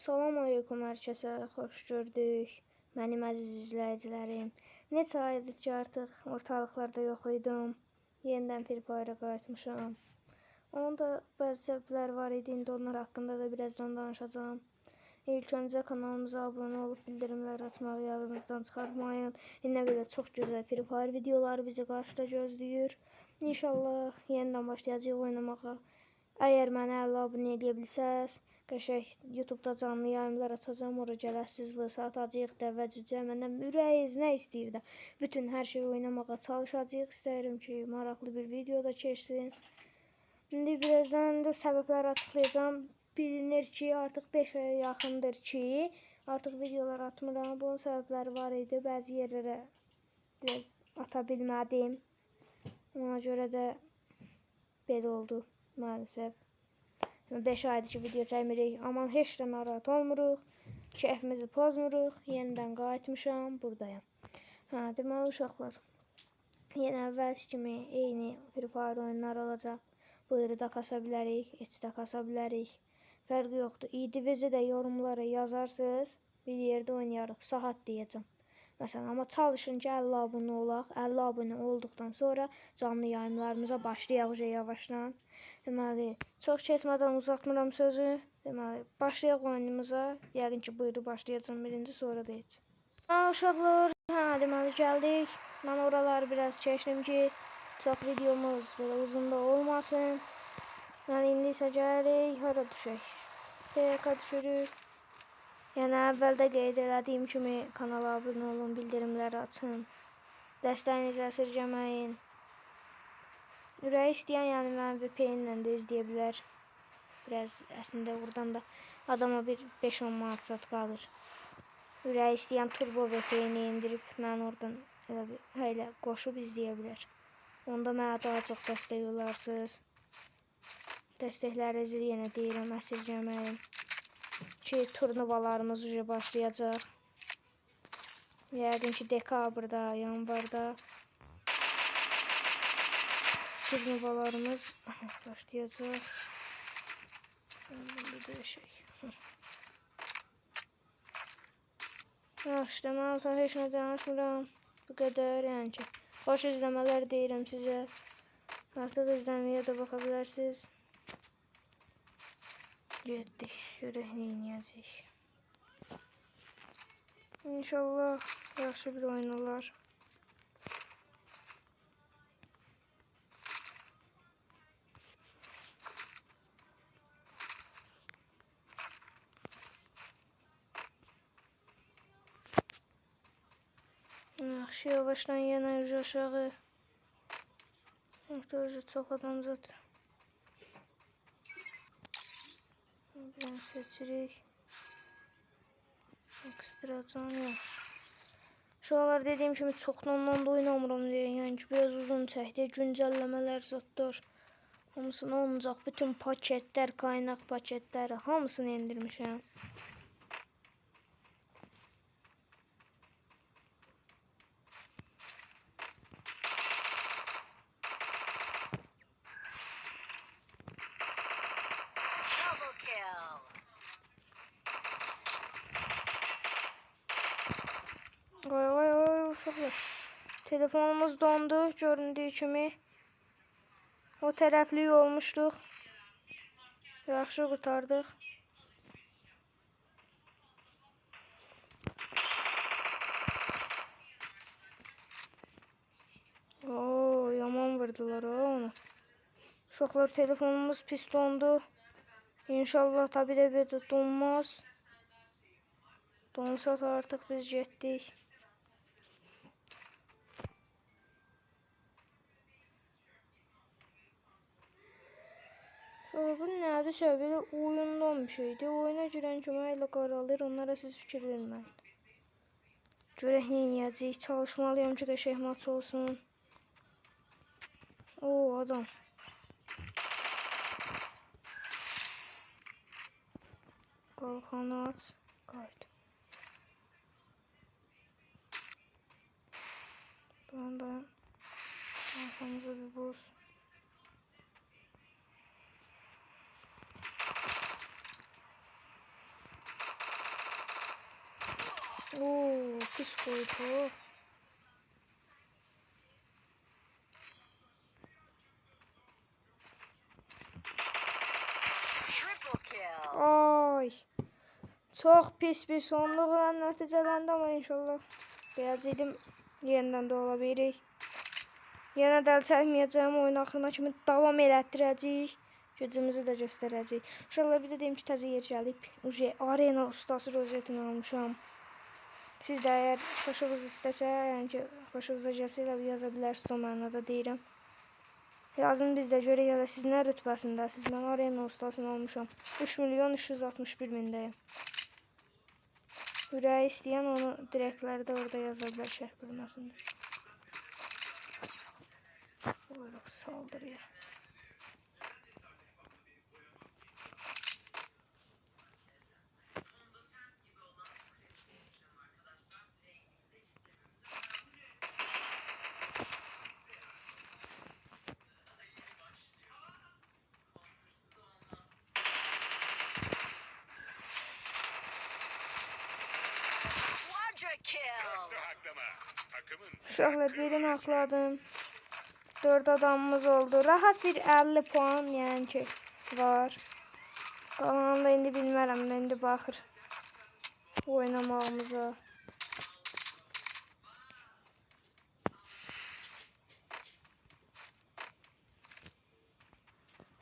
Salam aleyküm hər kəsə, xoş gördük. Mənim əziz izləyicilərim. Neçə aydır ki, artıq ortalıqlarda yox idim. Yenidən Free Fire-a qayıtmışam. Onun da bəzi səbəbləri var idi. İndi onlar haqqında da birazdan danışacağım. İlk öncə kanalımıza abunə olub bildirimləri açmağı yadınızdan çıxarmayın. İndi belə çox gözəl Free Fire videoları bizi qarşıda gözləyir. İnşallah yenidən başlayacağıq oynamağa. Əgər mənə 50 abunə edə bilsəz, qəşəng YouTube'da canlı yayımlar açacağım, ora gələsiz, vəsat acıyıq, dəvə cücə, məndən ürəyiz, nə istəyir də. Bütün hər şeyi oynamağa çalışacağıq, istəyirəm ki, maraqlı bir video da keçsin. İndi birazdan da səbəbləri açıqlayacağım. Bilinir ki, artıq 5 aya yaxındır ki, artıq videolar atmıram. Bunun səbəbləri var idi, bəzi yerlərə biraz ata bilmədim. Ona görə də belə oldu. Maalesef 5 aydır ki video çəkmirik, amma heç də narahat olmuruq, keyfimizi pozmuruq, yenidən qayıtmışam, buradayım. Deməli uşaqlar, yenə əvvəlki kimi eyni Free Fire oyunlar olacaq. Buyuru da kasa bilərik, heç də kasa bilərik, fərqi yoxdur. İdinizi də yorumlara yazarsınız, bir yerdə oynayarıq, saat deyəcəm. Məsələn, amma çalışın ki 50 abunə olaq, 50 abunə olduqdan sonra canlı yayımlarımıza başlayaq yavaşdan. Deməli, çox keçmədən uzatmıram sözü. Deməli, başlayaq oyunumuza. Yəqin ki, buyuru başlayacağım birinci, sonra da heç. Uşaqlar, deməli gəldik. Mən oraları biraz keçdim ki, çox videomuz belə uzun da olmasın. Deməli, indi isə gəlirik, hara düşək? PK düşürük. Yəni, əvvəldə qeyd elədiyim kimi kanala abunə olun, bildirimləri açın. Dəstəyinizi əsirgəməyin. Ürəyi istəyən, yəni mən VPN-lə də izləyə bilər. Biraz əslində buradan da adama bir 5-10 manat zat qalır. Ürəyi istəyən turbo VPN-i indirib, mən oradan elə qoşub izləyə bilər. Onda mənə daha çox dəstək olarsınız. Dəstəklərinizi yenə deyirəm, əsirgəməyin. Ki, turnuvalarımız başlayacaq. Yəqin ki, dekabrda, yanvarda turnuvalarımız başlayacaq. Bunu döyüşək. Yaxşı, deməli, heç nə danışmıram. Bu qədər, yəni ki, xoş izləmələr deyirəm sizə. Artıq izləməyə də baxa bilərsiniz. Getdik, görək nə edəcəyik. İnşallah yaxşı bir oyun olar. Yaxşı, yavaşdan yenə aşağı. Artıq çox adam zaten. Buradan seçirik. Ekstra can yok. Şu anlar dediğim kimi çoxdan da oynamıram deyə, yəni ki biraz uzun çəkdi. Güncəlləmələr zatlar hamısını olacaq. Bütün paketlər, qaynaq paketləri hamısını indirmişəm. Vay uşaqlar. Telefonumuz dondu göründüyü kimi. O tərəfli olmuşduq. Yaxşı qurtardıq. Oo, yaman vurdular onu. Uşaqlar, telefonumuz pis dondu. İnşallah tabi də bir də donmaz. Donsa da artıq biz getdik. Bu nədirsə, belə oyundan bir şeydir. Oyuna girən kimi elə qaralır, onlara siz fikir verməyin. Görək nə edəcəyik, çalışmalıyam ki, qəşəng maç olsun. Oo, adam. Qalxanı aç, qayıt. Dayan. Arxamıza bir boz. Oo, pis qoydu. Ay. Çox pis bir sonluqla nəticələndi, amma inşallah gələcəyim yenidən də ola bilik. Yenə də əl çəkməyəcəm, oyun axırına kimi davam elətdirəcəyik. Gücümüzü də göstərəcəyik. İnşallah bir də deyim ki, təzə yer gəlib. Arena ustası rozetini almışam. Siz də əgər xoşunuz istəsə, yəni ki, xoşunuza gəlsə elə yaza bilərsiniz, o mənada deyirəm. Yazın biz də görək ya da siz nə rütbəsindəsiniz. Mən arena ustasını almışam. 3.361.000-deyim. Ürəyi istəyən onu direktlərdə orada yaza bilər şərh bölməsində. Buyruq saldırıya. Uşaqlar birini hakladım. 4 adamımız oldu. Rahat bir 50 puan yəni ki var. Qalanını da indi bilmərəm. İndi baxır oynamağımıza.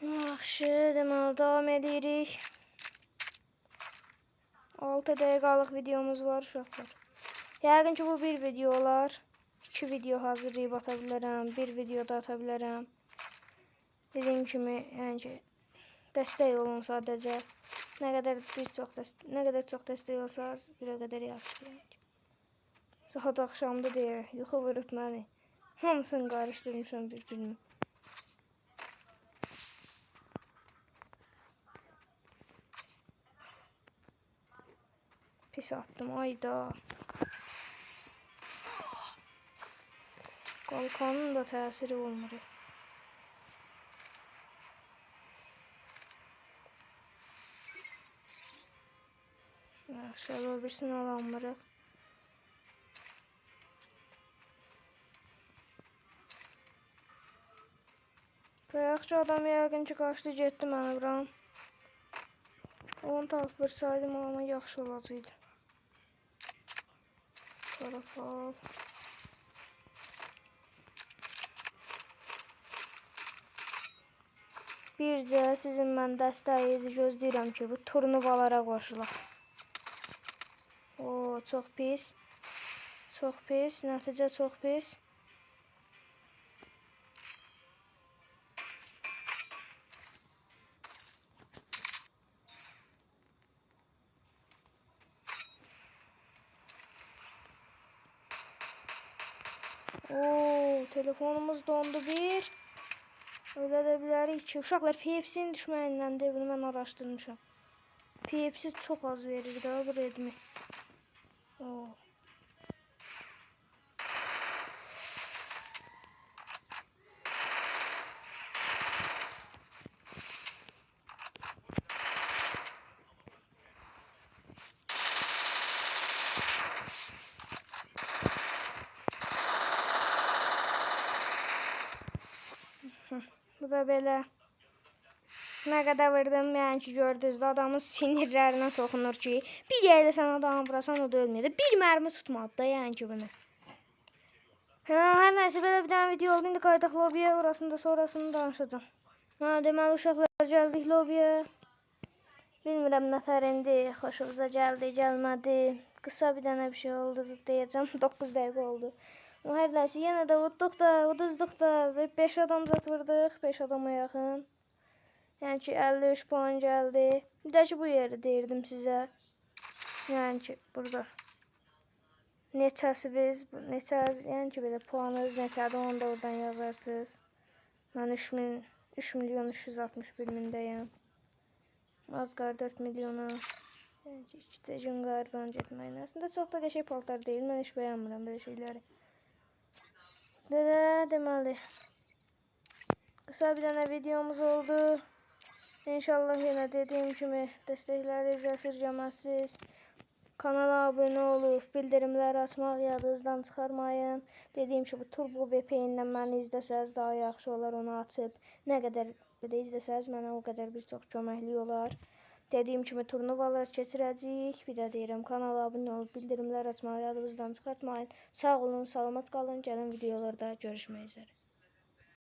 Yaxşı, deməli davam edirik. 6 dəqiqəlik videomuz var uşaqlar. Yəqin ki bu bir video olar. 2 video hazırlayıb ata bilərəm. Bir video da ata bilərəm. Dediyim kimi, yəni ki dəstək olun sadəcə. Nə qədər çox dəstək olsanız, bir o qədər yaxşı. Saat axşamda deyə yuxu vurub məni. Hamısını qarışdırmışam bir-birini. Pis attım, ayda. Qalkanın da təsiri olmur. Yaxşı, birisini alamırıq. Bayaqçı adam yəqin ki qaçdı getdi mənə vuran. Onu tapıb vursaydım amma yaxşı olacaqdı. Tarafa al. Bircə sizin mən dəstəyinizi gözləyirəm ki, bu turnuvalara qoşulaq. Oo, çox pis. Çox pis, nəticə çox pis. Oo, telefonumuz dondu bir. Öyle də bilərik ki, uşaqlar Phips'in düşmənindəndir, bunu mən araşdırmışam. Phips'i çox az verir də bu Redmi. Oo. Bu da belə. Nə qədər vurdum, yəni ki, gördünüz, adamın sinirlərinə toxunur ki, bir yerdə sən adamı vurasan, o da ölməyədir. Bir mərmi tutmadı da, yəni ki, bunu. Hər nəysə, belə bir dənə video oldu, indi qaydaq lobiyə, sonrasını danışacağım. Deməli, uşaqlar gəldik lobiyə. Bilmirəm, nətər indi xoşunuza gəldi, gəlmədi. Qısa bir dənə bir şey oldu, deyəcəm, 9 dəqiqə oldu. Hər nəysə, yenə də uduzduq da, 5 adam zat vurduq, 5 adama yaxın. Yəni ki, 53 puan gəldi. Bir də ki, bu yeri deyirdim sizə. Yəni ki, burada neçəsiniz, yəni ki, belə puanınız neçədir, onu da oradan yazarsınız. Mən 3.361.000-deyəm. Az qar 4 milyona. Yəni ki, 2 gün qardan getməyin. Əslində, çox da qəşəng paltar deyil. Mən heç bəyənmirəm belə şeyləri. Deməli. Qısa bir dənə videomuz oldu. İnşallah yenə dediyim kimi dəstəklərinizi əsirgəməzsiniz. Kanala abunə olub, bildirimləri açmaq yadınızdan çıxarmayın. Dediyim kimi, Turbo VPN-dən məni izləsəz daha yaxşı olar, onu açıb. Nə qədər izləsəz, mənə o qədər bir çox köməklik olar. Dediyim kimi, turnuvalar keçirəcəyik. Bir də deyirəm, kanala abunə olub, bildirimləri açmağı yadınızdan çıxartmayın. Sağ olun, salamat qalın. Gələn videolarda görüşmək üzrə.